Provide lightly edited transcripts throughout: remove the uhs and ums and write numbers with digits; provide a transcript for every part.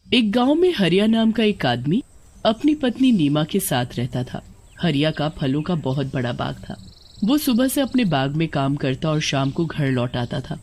एक गांव में हरिया नाम का एक आदमी अपनी पत्नी नीमा के साथ रहता था। हरिया का फलों का बहुत बड़ा बाग था। वो सुबह से अपने बाग में काम करता और शाम को घर लौट आता था।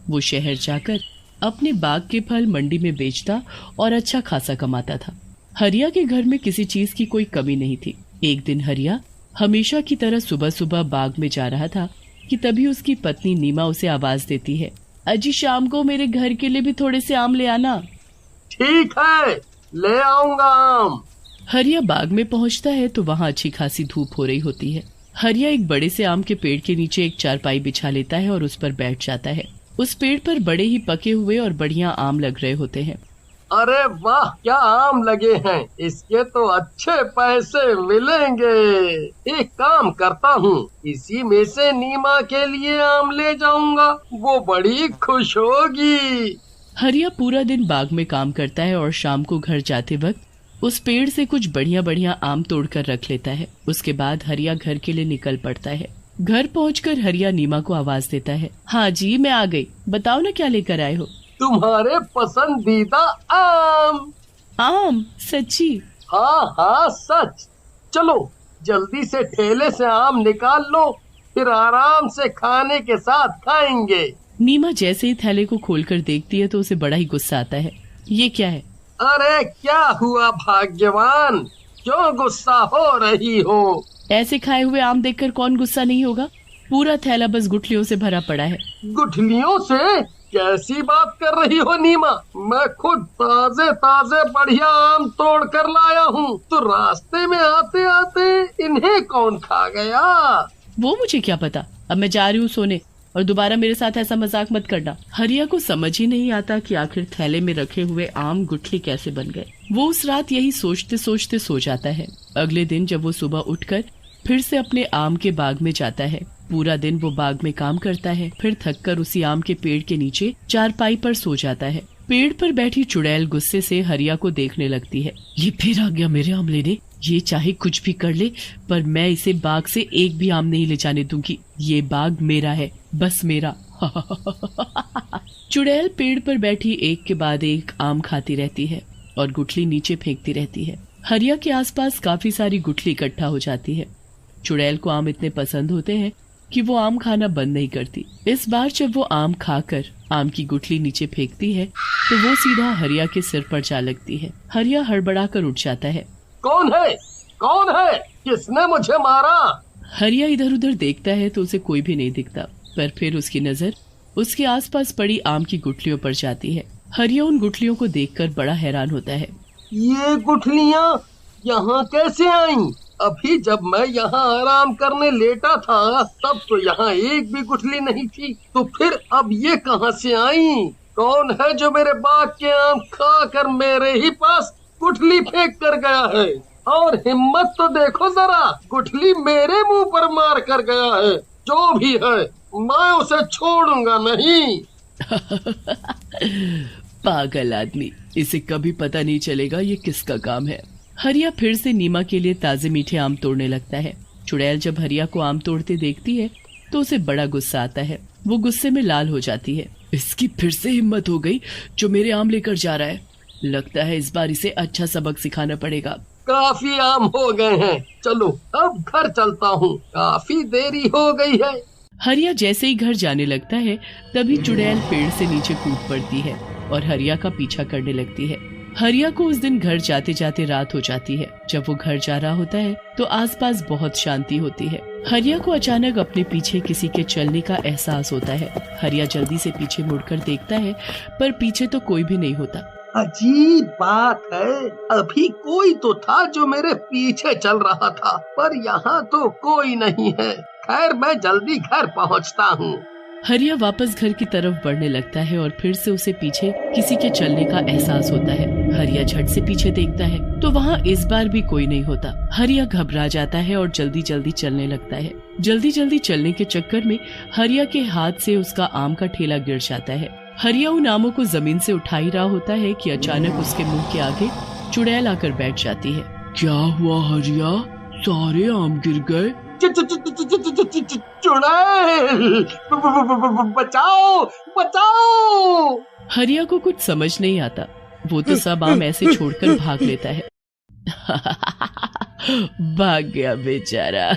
वो शहर जाकर अपने बाग के फल मंडी में बेचता और अच्छा खासा कमाता था। हरिया के घर में किसी चीज की कोई कमी नहीं थी। एक दिन हरिया हमेशा की तरह सुबह सुबह बाग में जा रहा था कि तभी उसकी पत्नी नीमा उसे आवाज देती है, अजी शाम को मेरे घर के लिए भी थोड़े से आम ले आना। ठीक है, ले आऊंगा आम। हरिया बाग में पहुंचता है तो वहाँ अच्छी खासी धूप हो रही होती है। हरिया एक बड़े से आम के पेड़ के नीचे एक चारपाई बिछा लेता है और उस पर बैठ जाता है। उस पेड़ पर बड़े ही पके हुए और बढ़िया आम लग रहे होते हैं। अरे वाह, क्या आम लगे हैं, इसके तो अच्छे पैसे मिलेंगे। एक काम करता हूँ, इसी में से नीमा के लिए आम ले जाऊंगा, वो बड़ी खुश होगी। हरिया पूरा दिन बाग में काम करता है और शाम को घर जाते वक्त उस पेड़ से कुछ बढ़िया बढ़िया आम तोड़कर रख लेता है। उसके बाद हरिया घर के लिए निकल पड़ता है। घर पहुंचकर हरिया नीमा को आवाज देता है, हाँ जी मैं आ गई, बताओ ना क्या लेकर आए हो। तुम्हारे पसंदीदा आम। आम? सच्ची? हाँ हाँ सच। चलो जल्दी से ठेले से आम निकाल लो, फिर आराम से खाने के साथ खाएंगे। नीमा जैसे ही थैले को खोलकर देखती है तो उसे बड़ा ही गुस्सा आता है। ये क्या है? अरे क्या हुआ भाग्यवान, क्यों गुस्सा हो रही हो? ऐसे खाए हुए आम देखकर कौन गुस्सा नहीं होगा। पूरा थैला बस गुठलियों से भरा पड़ा है। गुठलियों से? कैसी बात कर रही हो नीमा, मैं खुद ताजे ताजे बढ़िया आम तोड़ कर लाया हूँ, तो रास्ते में आते आते इन्हें कौन खा गया? वो मुझे क्या पता, अब मैं जा रही हूँ सोने और दोबारा मेरे साथ ऐसा मजाक मत करना। हरिया को समझ ही नहीं आता कि आखिर थैले में रखे हुए आम गुठली कैसे बन गए। वो उस रात यही सोचते सोचते सो जाता है। अगले दिन जब वो सुबह उठकर फिर से अपने आम के बाग में जाता है, पूरा दिन वो बाग में काम करता है, फिर थककर उसी आम के पेड़ के नीचे चारपाई पर सो जाता है। पेड़ पर बैठी चुड़ैल गुस्से से हरिया को देखने लगती है। ये फिर आ गया मेरे आम लेने, ये चाहे कुछ भी कर ले पर मैं इसे बाग से एक भी आम नहीं ले जाने दूंगी। ये बाग मेरा है, बस मेरा। चुड़ैल पेड़ पर बैठी एक के बाद एक आम खाती रहती है और गुठली नीचे फेंकती रहती है। हरिया के आसपास काफी सारी गुठली इकट्ठा हो जाती है। चुड़ैल को आम इतने पसंद होते हैं कि वो आम खाना बंद नहीं करती। इस बार जब वो आम खाकर आम की गुठली नीचे फेंकती है तो वो सीधा हरिया के सिर पर जा लगती है। हरिया हड़बड़ाकर उठ जाता है। कौन है? कौन है? किसने मुझे मारा? हरिया इधर उधर देखता है तो उसे कोई भी नहीं दिखता, पर फिर उसकी नजर उसके आसपास पड़ी आम की गुठलियों पर जाती है। हरिया उन गुठलियों को देखकर बड़ा हैरान होता है। ये गुठलियाँ यहाँ कैसे आईं? अभी जब मैं यहाँ आराम करने लेटा था तब तो यहाँ एक भी गुठली नहीं थी, तो फिर अब ये कहाँ से आईं? कौन है जो मेरे बाग के आम खाकर मेरे ही पास गुठली फेंक कर गया है? और हिम्मत तो देखो जरा, गुठली मेरे मुंह पर मार कर गया है। जो भी है मैं उसे छोड़ूंगा नहीं। पागल आदमी, इसे कभी पता नहीं चलेगा ये किसका काम है। हरिया फिर से नीमा के लिए ताजे मीठे आम तोड़ने लगता है। चुड़ैल जब हरिया को आम तोड़ते देखती है तो उसे बड़ा गुस्सा आता है। वो गुस्से में लाल हो जाती है। इसकी फिर से हिम्मत हो गई जो मेरे आम लेकर जा रहा है। लगता है इस बार इसे अच्छा सबक सिखाना पड़ेगा। काफी आम हो गए हैं, चलो अब घर चलता हूँ, काफी देरी हो गई है। हरिया जैसे ही घर जाने लगता है तभी चुड़ैल पेड़ से नीचे कूद पड़ती है और हरिया का पीछा करने लगती है। हरिया को उस दिन घर जाते जाते रात हो जाती है। जब वो घर जा रहा होता है तो आसपास बहुत शांति होती है। हरिया को अचानक अपने पीछे किसी के चलने का एहसास होता है। हरिया जल्दी से पीछे मुड़कर देखता है पर पीछे तो कोई भी नहीं होता। अजीब बात है, अभी कोई तो था जो मेरे पीछे चल रहा था, पर यहाँ तो कोई नहीं है। खैर मैं जल्दी घर पहुँचता हूँ। हरिया वापस घर की तरफ बढ़ने लगता है और फिर से उसे पीछे किसी के चलने का एहसास होता है। हरिया झट से पीछे देखता है तो वहाँ इस बार भी कोई नहीं होता। हरिया घबरा जाता है और जल्दी जल्दी चलने लगता है। जल्दी जल्दी चलने के चक्कर में हरिया के हाथ से उसका आम का ठेला गिर जाता है। हरिया उन आमों को जमीन से उठा ही रहा होता है कि अचानक उसके मुंह के आगे चुड़ैल आकर बैठ जाती है। क्या हुआ हरिया, सारे आम गिर गए? चुड़ैल, बचाओ बचाओ। हरिया को कुछ समझ नहीं आता। वो तो सब आम ऐसे छोड़कर भाग लेता है। भाग गया बेचारा।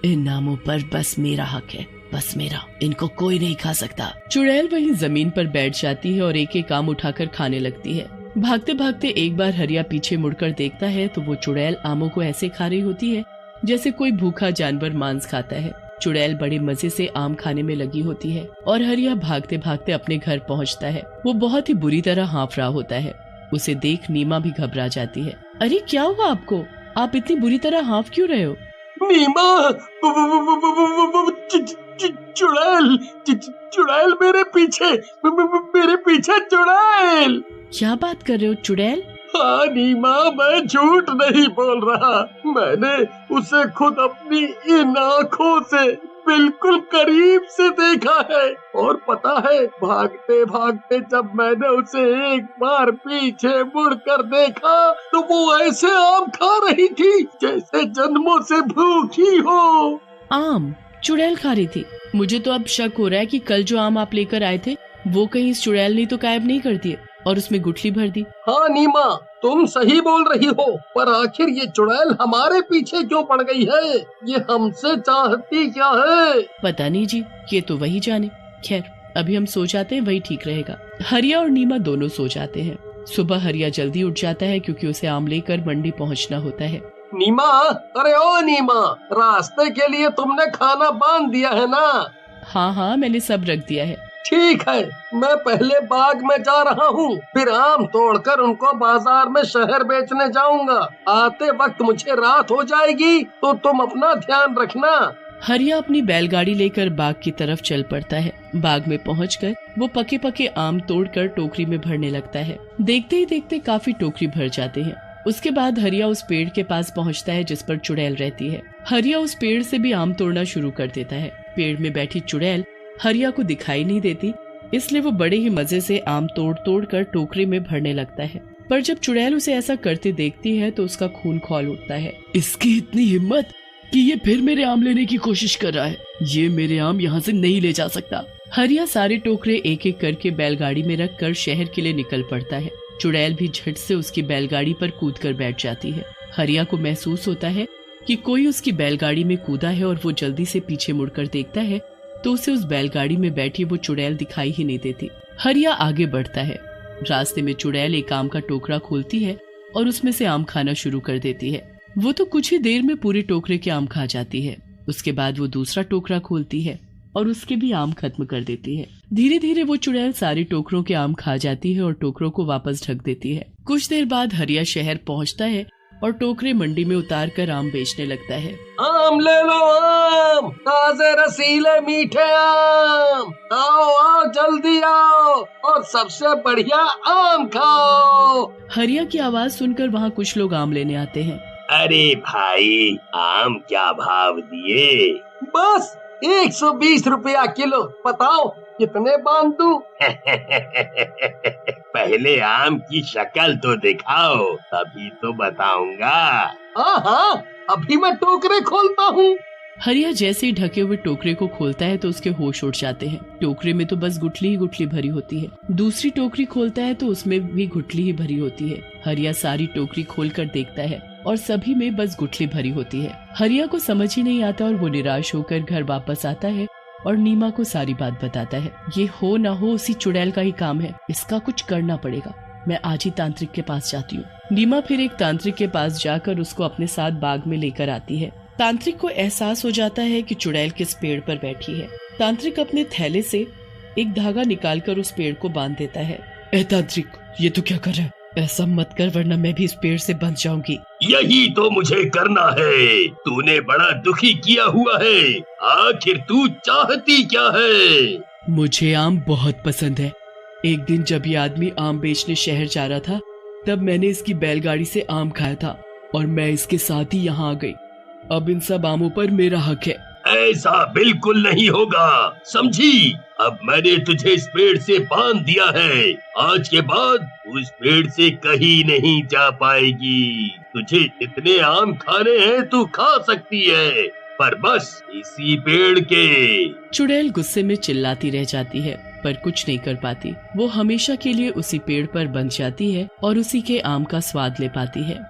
इन आमों पर बस मेरा हक है, बस मेरा, इनको कोई नहीं खा सकता। चुड़ैल वहीं जमीन पर बैठ जाती है और एक एक आम उठाकर खाने लगती है। भागते भागते एक बार हरिया पीछे मुड़कर देखता है तो वो चुड़ैल आमों को ऐसे खा रही होती है जैसे कोई भूखा जानवर मांस खाता है। चुड़ैल बड़े मजे से आम खाने में लगी होती है और हरिया भागते भागते अपने घर पहुंचता है। वो बहुत ही बुरी तरह हाँफ रहा होता है। उसे देख नीमा भी घबरा जाती है। अरे क्या हुआ आपको? आप इतनी बुरी तरह हाँफ क्यों रहे हो? नीमा, चुड़ैल, चुड़ैल मेरे पीछे, मेरे पीछे चुड़ैल। क्या बात कर रहे हो चुड़ैल? हाँ नीमा, मैं झूठ नहीं बोल रहा। मैंने उसे खुद अपनी इन आँखों से बिल्कुल करीब से देखा है। और पता है, भागते भागते जब मैंने उसे एक बार पीछे मुड़कर देखा तो वो ऐसे आम खा रही थी जैसे जन्मों से भूखी हो। आम चुड़ैल खा रही थी? मुझे तो अब शक हो रहा है कि कल जो आम आप लेकर आए थे वो कहीं इस चुड़ैल ने तो गायब नहीं कर दिए और उसमें गुठली भर दी। हाँ नीमा, तुम सही बोल रही हो, पर आखिर ये चुड़ैल हमारे पीछे क्यों पड़ गई है? ये हमसे चाहती क्या है? पता नहीं जी, ये तो वही जाने। खैर अभी हम सो जाते हैं, वही ठीक रहेगा। हरिया और नीमा दोनों सो जाते हैं। सुबह हरिया जल्दी उठ जाता है क्योंकि उसे आम लेकर मंडी पहुंचना होता है। नीमा, अरे ओ नीमा, रास्ते के लिए तुमने खाना बांध दिया है ना? हाँ हाँ, मैंने सब रख दिया है। ठीक है, मैं पहले बाग में जा रहा हूँ, फिर आम तोड़कर उनको बाजार में शहर बेचने जाऊंगा। आते वक्त मुझे रात हो जाएगी तो तुम अपना ध्यान रखना। हरिया अपनी बैलगाड़ी लेकर बाग की तरफ चल पड़ता है। बाग में पहुंचकर वो पके पके आम तोड़कर टोकरी में भरने लगता है। देखते ही देखते काफी टोकरी भर जाते हैं। उसके बाद हरिया उस पेड़ के पास पहुंचता है जिस पर चुड़ैल रहती है। हरिया उस पेड़ से भी आम तोड़ना शुरू कर देता है। पेड़ में बैठी चुड़ैल हरिया को दिखाई नहीं देती, इसलिए वो बड़े ही मजे से आम तोड़ तोड़ कर टोकरी में भरने लगता है। पर जब चुड़ैल उसे ऐसा करते देखती है तो उसका खून खौल उठता है। इसकी इतनी हिम्मत कि ये फिर मेरे आम लेने की कोशिश कर रहा है। ये मेरे आम यहाँ से नहीं ले जा सकता। हरिया सारे टोकरे एक एक करके बैलगाड़ी में रख कर शहर के लिए निकल पड़ता है। चुड़ैल भी झट से उसकी बैलगाड़ी पर कूद कर बैठ जाती है। हरिया को महसूस होता है कि कोई उसकी बैलगाड़ी में कूदा है और वो जल्दी से पीछे मुड़कर देखता है तो उसे उस बैलगाड़ी में बैठी वो चुड़ैल दिखाई ही नहीं देती। हरिया आगे बढ़ता है। रास्ते में चुड़ैल एक आम का टोकरा खोलती है और उसमें से आम खाना शुरू कर देती है। वो तो कुछ ही देर में पूरे टोकरे के आम खा जाती है। उसके बाद वो दूसरा टोकरा खोलती है और उसके भी आम खत्म कर देती है। धीरे धीरे वो चुड़ैल सारे टोकरों के आम खा जाती है और टोकरों को वापस ढक देती है। कुछ देर बाद हरिया शहर पहुंचता है और टोकरे मंडी में उतार कर आम बेचने लगता है। आम ले लो, आम ताजे रसीले मीठे आम, आओ आओ जल्दी आओ और सबसे बढ़िया आम खाओ। हरिया की आवाज सुनकर वहाँ कुछ लोग आम लेने आते हैं। अरे भाई, आम क्या भाव दिए? बस 120 रुपया किलो, बताओ कितने बांध दूं? पहले आम की शक्ल तो दिखाओ, तभी तो बताऊंगा। हाँ, अभी मैं टोकरे खोलता हूँ। हरिया जैसे ही ढके हुए टोकरे को खोलता है तो उसके होश उड़ जाते हैं। टोकरे में तो बस गुठली ही गुठली भरी होती है। दूसरी टोकरी खोलता है तो उसमें भी गुठली ही भरी होती है। हरिया सारी टोकरी खोलकर देखता है और सभी में बस गुठली भरी होती है। हरिया को समझ ही नहीं आता और वो निराश होकर घर वापस आता है और नीमा को सारी बात बताता है। ये हो ना हो उसी चुड़ैल का ही काम है, इसका कुछ करना पड़ेगा। मैं आज ही तांत्रिक के पास जाती हूँ। नीमा फिर एक तांत्रिक के पास जाकर उसको अपने साथ बाग में लेकर आती है। तांत्रिक को एहसास हो जाता है कि चुड़ैल किस पेड़ पर बैठी है। तांत्रिक अपने थैले से एक धागा निकालकर उस पेड़ को बांध देता है। ए तांत्रिक, ये तो क्या कर रहा है? ऐसा मत कर वरना मैं भी इस पेड़ से बंध जाऊंगी। यही तो मुझे करना है। तूने बड़ा दुखी किया हुआ है। आखिर तू चाहती क्या है? मुझे आम बहुत पसंद है। एक दिन जब ये आदमी आम बेचने शहर जा रहा था तब मैंने इसकी बैलगाड़ी से आम खाया था और मैं इसके साथ ही यहाँ आ गई। अब इन सब आमों पर मेरा हक है। ऐसा बिल्कुल नहीं होगा, समझी? अब मैंने तुझे इस पेड़ से बांध दिया है। आज के बाद उस पेड़ से कहीं नहीं जा पाएगी। तुझे जितने आम खाने हैं तू खा सकती है, पर बस इसी पेड़ के। चुड़ैल गुस्से में चिल्लाती रह जाती है पर कुछ नहीं कर पाती। वो हमेशा के लिए उसी पेड़ पर बंध जाती है और उसी के आम का स्वाद ले पाती है।